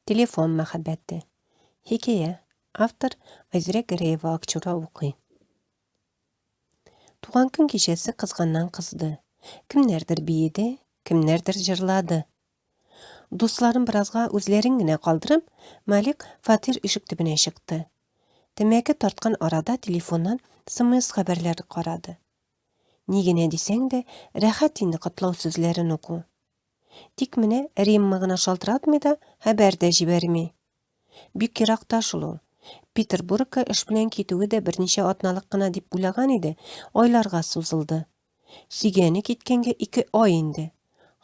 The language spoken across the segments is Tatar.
Telefon мәхәббәте. Хикәя. Автор Айзира Гәрәева Акчура укый. Туган көн кичәсе кызганнан кызды. Кемнәрдер бийеде, кемнәрдер җырлады. Дусларын биразга үзләрен генә калдырып, Малик фатир ишек төбенә чыкты. Тәмәке тарткан арада телефоннан СМС хәбәрләре карады. Ни генә дисәң дә, рәхәт инде котлау сүзләрен уку. Тик менә Римма гына шалтыратмый да, хәбәр дә җибәрми. Бик еракта шул ул. Петербургка эш белән китүе дә берничә атналык кына дип уйлаган иде, айларга сузылды. Сөйгәне киткәнгә 2 ай инде.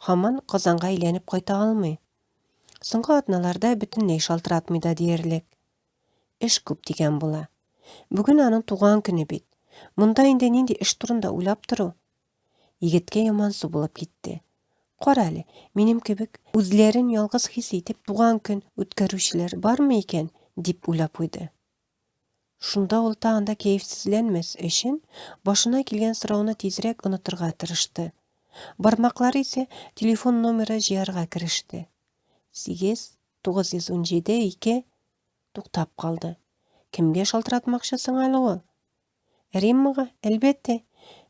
Һаман Казанга әйләнеп кайта алмый. Соңгы атналарда бөтенләй шалтыратмый да диярлек. Эш күп дигән була. Бүген аның туган көне бит. Монда инде нинди эш турында уйлап тору? Егеткә яман су булып китте. Кара әле, минем кебек үзләрен ялгыз хис итеп туган көн үткәрүчеләр бармы икән, дип уйлап куйды. Шунда ул тагында кәефсезләнмәс өчен башына килгән сорауны тизрәк онытырга тырышты. Бармаклары исә телефон номеры җыярга кереште. 8-917-2 туктап калды. Кемгә шалтыратмакчысың әле ул? Риммага, әлбәттә.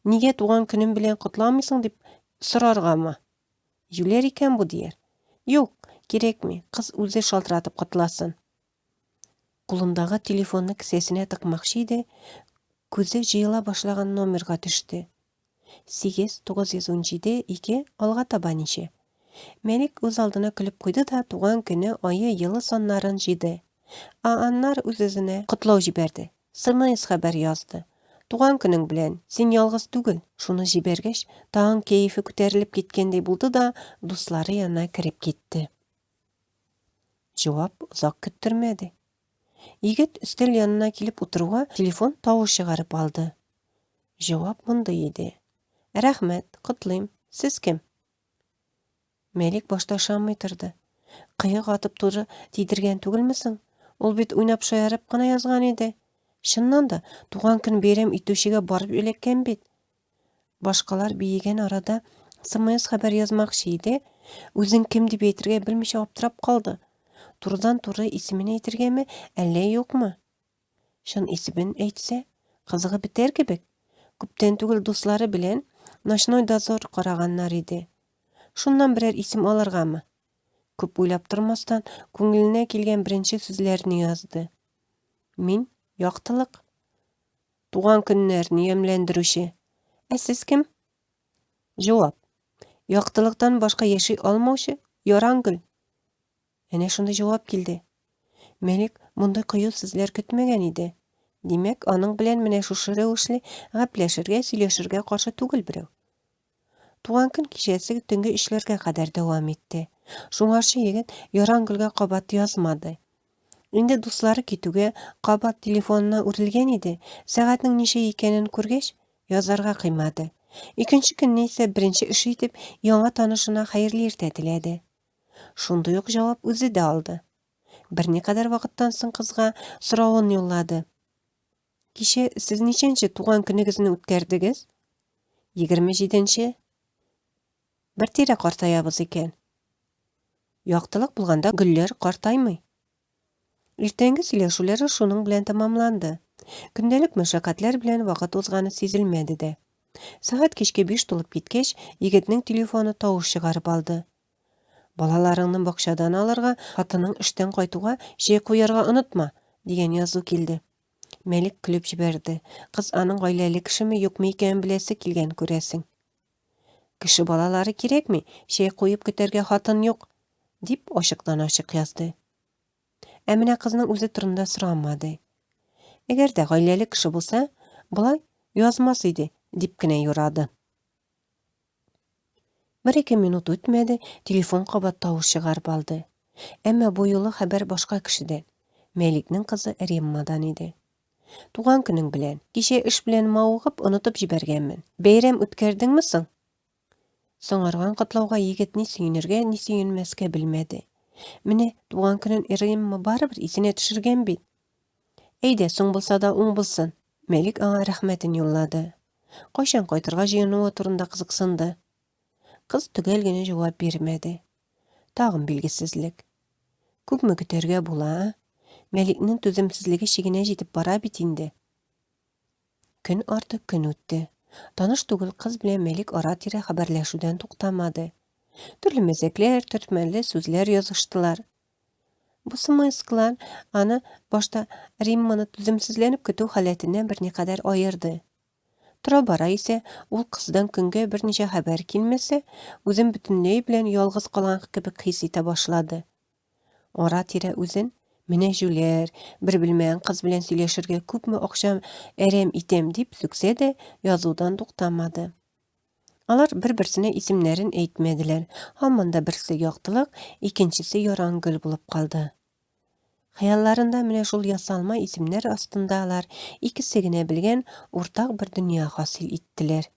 Нигә туган көнем белән котламыйсың дип сораргамы? Юләр икән бу дияр. Юк, кирәкми, кыз үзе шалтыратып котласын. Кулындагы телефонны кесәсенә тыкмакчы иде, күзе җыела башлаган номерга төште. 8-917-2 алга таба ничә. Мәлик үз алдына көлеп куйды да туган көне, айы, елы саннарын җыйды. Аннары үз-үзенә котлау җибәрде. СМС хәбәр язды. Туган көнең белән, син ялгыз түгел. Шуны җибәргәч, тагын кәефе күтәрелеп киткәндәй булды да, дуслары янына кереп китте. Җавап озак көттермәде. Егет өстәл янына килеп утыруга телефон тавыш чыгарып алды. Җавап мондай иде. Рәхмәт, котлыйм. Сез кем? Мәлик башта ышанмый торды. Кыек атып туры тидергән түгелмесең? Ул бит уйнап шаярып кына язган иде. Чыннан да туган көн бәйрәм итүчегә барып эләккән бит. Башкалар биегән арада СМС хәбәр язмакчы иде, үзен кем дип әйтергә белмичә аптырап калды. Турыдан-туры исемен әйтергәме, әллә юкмы? Шун исемен әйтсә, кызыгы бетәр кебек. Күптән түгел дуслары белән ночной дозор караганнар иде. Шуннан берәр исем алыргамы? Күп уйлап тормастан, күңеленә килгән беренче сүзләрне язды. Мин яктылык. Туган көннәрне ямьләндерүче. Ә сез кем? Җавап. Яктылыктан башка яши алмаучы Ярангөл. Әнә шунда җавап килде. Мәлик мондай кыю сүзләр көтмәгән иде. Димәк, аның белән менә шушы рәвешле гәпләшергә, сөйләшергә каршы түгел берәү. Туган көн кичәсе төнге эшләргә кадәр дәвам итте. Шуңарчы егет Ярангөлгә кабат язмады. Инде дуслары китүгә кабат телефонына үрелгән иде. Сәгатьнең ничә икәнен күргәч, язарга кыймады. Икенче көнне исә беренче эш итеп яңа танышына хәерле иртә теләде. Шундый ук җавап үзе дә алды. Берникадәр вакыттан соң кызга соравын юллады. Кичә сез ничәнче туган көнегезне үткәрдегез? 27-нче. Бер тирә картаябыз икән. Яктылык булганда гөлләр картаймый. Иртәнге сөйләшүләре шуның белән тамамланды. Көндәлек мәшәкатьләр белән вакыт узганы сизелмәде дә. Сәгать кичке 5 тулып киткәч, егетнең телефоны тавыш чыгарып алды. Балаларыңны бакчадан алырга, хатының эштән кайтуга җәй куярга онытма, дигән язу килде. Мәлик көлеп җибәрде. Кыз аның гаиләле кешеме юкмы икән беләсе килгән күрәсең. Кеше балалары кирәкми, җәй куеп көтәргә хатын юк, дип ачыктан-ачык язды. Ә менә кызның үзе турында сорамады. Әгәр дә гаиләле кеше булса, булай язмас иде, дип кенә юрады. 1-2 минут үтмәде, телефон кабат тавыш чыгарып алды. Әмма бу юлы хәбәр башка кешедән. Мәликнең кызы Риммадан иде. Туган көнең белән, кичә эш белән мавыгып онытып җибәргәнмен. Бәйрәм үткәрдеңме соң? Соңарган котлауга егет ни сөенергә, ни сөенмәскә белмәде. Менә туган көнен Римма барыбер исенә төшергән бит. Әйдә, соң булса да уң булсын. Мәлик аңа рәхмәтен юллады. Кайчан кайтырга җыенуы турында кызыксынды. Кыз төгәл генә җавап бирмәде. Тагын билгесезлек. Күпме көтәргә була? Мәликнең түземсезлеге шигенә җитеп бара бит инде. Көн арты көн үтте. Таныш түгел кыз белән Мәлик ара-тирә хәбәрләшүдән туктамады. Төрле мәзәкләр, төртмәле сүзләр языштылар. Бу смысклар аны башта Римманы түземсезләнеп көтү халәтеннән берникадәр аерды. Тора-бара исә ул кыздан көнгә берничә хәбәр килмәсә, үзен бөтенләй белән ялгыз калган кебек хис итә башлады. Ара-тирә үзен менә җүләр, бер белмәгән кыз белән сөйләшергә күпме акча әрәм итәм дип сүксә дә, язудан туктамады. Алар бер-берсенә исемнәрен әйтмәделәр. Һаман да берсе яктылык, икенчесе Ярангөл булып калды. Хыялларында менә шул ясалма исемнәр астында алар икесе генә белгән уртак бер дөнья хасил иттеләр.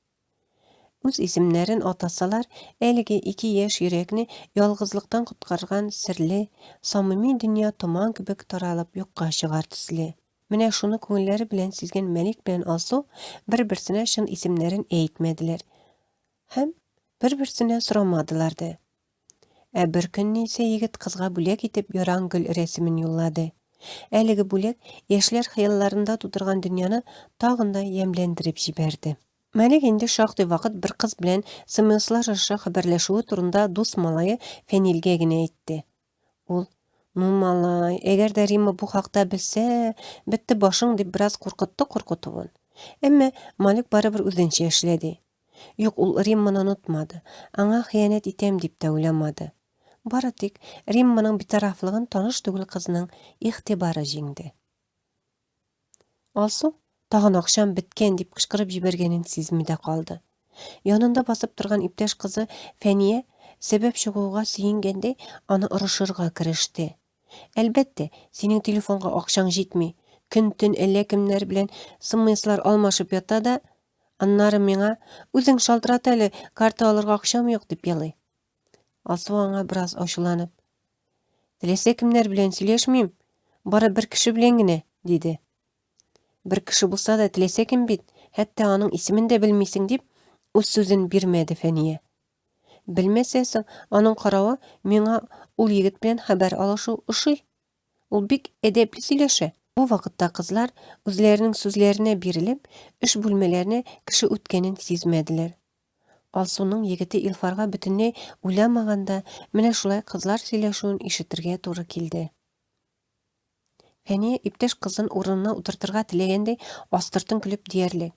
Үз исемнәрен атасалар, әлеге 2 яшь йөрәкне ялгызлыктан коткарган серле, самими дөнья томан кебек таралып юкка чыгар төсле. Менә шуны күңелләре белән сизгән Мәлик белән Алсу бер-берсенә шын исемнәрен әйтмәделәр һәм бер-берсенә сорамадылар да. Бер көнне исә егет кызга бүләк итеп Ярангөл рәсемен юллады. Әлеге бүләк яшьләр хыялларында тудырган дөньяны тагын да ямьләндереп җибәрде. Мәлик инде шактый вакыт бер кыз белән смслар аша хәбәрләшүе турында дус малае Фәнилгә генә әйтте. Ул: "Ну малай, әгәр дә Римма бу хакта белсә, бетте башың" дип бераз куркытты куркытуын. Әмма Мәлик барыбер үзенчә эшләде. Юк, ул Римманы онытмады. Аңа хыянәт итәм дип тә уйламады. Бары тик Римманың битарафлыгын таныш түгел кызның игътибары җиңде. Алсу тагын акчам беткән дип кычкырып җибәргәнен сизми дә калды. Янында басып торган иптәш кызы Фәния сәбәп чыгуга сөенгәндәй аны орышырга кереште. Әлбәттә, синең телефонга акчаң җитми. Көн-төн әллә кемнәр белән смслар алмашып ята да, аннары миңа үзең шалтырат әле, карта алырга акчам юк дип ялый. Алсу аңа бераз ачуланып: "Теләсә кемнәр белән сөйләшмим, бары бер кеше белән генә", диде. "Бер кеше булса да теләсә кем бит, хәтта аның исемен дә белмисең", дип үз сүзен бирмәде Фәния. "Белмәсәсең, аның каравы, миңа ул егет белән хәбәр алышу ошый. Ул бик әдәпле сөйләшә". Бу вакытта кызлар үзләренең сүзләренә бирелеп, эш бүлмәләренә кеше үткәнен сизмәделәр. Алсуның егете Илфарга бөтенләй уйламаганда менә шулай кызлар сөйләшүен ишетергә туры килде. Фәния иптәш кызын урынына утыртырга теләгәндәй астыртын көлеп диярлек: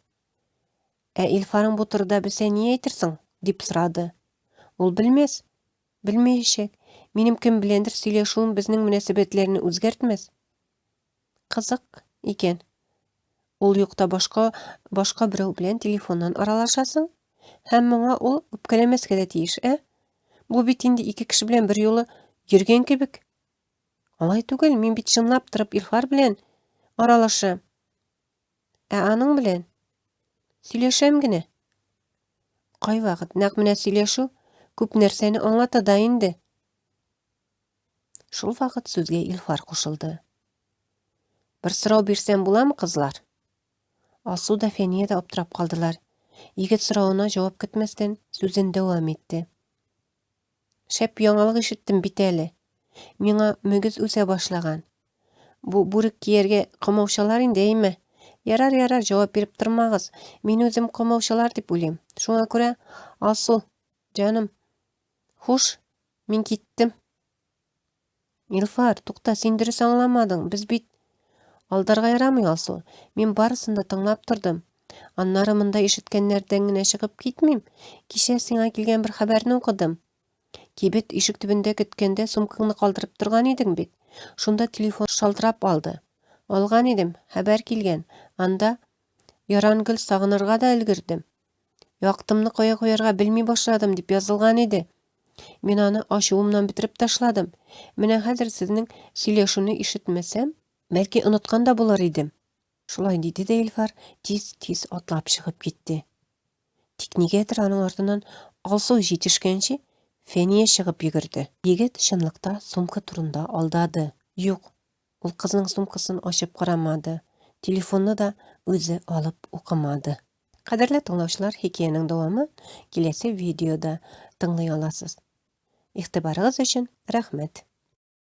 Илфарың бу турыда белсә ни әйтерсең?" дип сорады. Ул белмәс, белмәячәк. Минем кем беләндер сөйләшүем безнең мөнәсәбәтләрне үзгәртмәс. Кызык икән. Ул юкта башка берәү белән телефоннан аралашасың, һәм моңа ул үпкәләмәскә дә тиеш, Бу бит инде 2 кеше белән бер юлы йөргән кебек. Алай түгел, мин бит чынлап торып Илфар белән аралашам. Аның белән сөйләшәм генә. Кайвакыт нәкъ менә сөйләшү күп нәрсәне аңлата да инде. Шул вакыт сүзгә Илфар кушылды. "Бер сорау бирсәм буламы, кызлар?" Алсу да Фәния да аптырап калдылар. Егет сорауына җавап көтмәстән сүзен дәвам итте. "Шәп яңалык ишеттем бит әле. Миңа мөгез үсә башлаган. Бу бүрек кияргә комаучалар инде, әйме? Ярар, җавап биреп тормагыз. Мин үзем комаучалар дип уйлыйм. Шуңа күрә, Алсу, җаным, хуш, мин киттем." "Илфар, тукта, син дөрес аңламадың. Без бит..." "Алдарга ярамый, Алсу. Мин барысын да тыңлап тордым. Аннары монда ишеткәннәрдән генә чыгып китмим. Кичә сиңа килгән бер хәбәрне укыдым. Кибет ишек төбендә көткәндә сумкаңны калдырып торган идең бит. Шунда телефон шалтырап алды. Алган идем, хәбәр килгән. Анда Ярангөл сагынырга да өлгердем. Яктымны кая куярга белми башладым" дип язылган иде. Мин аны ачуымнан битереп ташладым. Менә хәзер сезнең сөйләшүне ишетмәсәм, бәлки оныткан да булыр идем. Шулай диде дә Илфар тиз атлап чыгып китте. Тик нигәдер аның артыннан Алсу җитешкәнче Фәния чыгып йөгерде. Егет чынлыкта сумка турында алдады. Юк, ул кызның сумкасын ачып карамады. Телефонны да үзе алып укымады. Кадерле тыңлаучылар, хикәянең дәвамы киләсе видеода тыңлый аласыз. Игътибарыгыз өчен рәхмәт.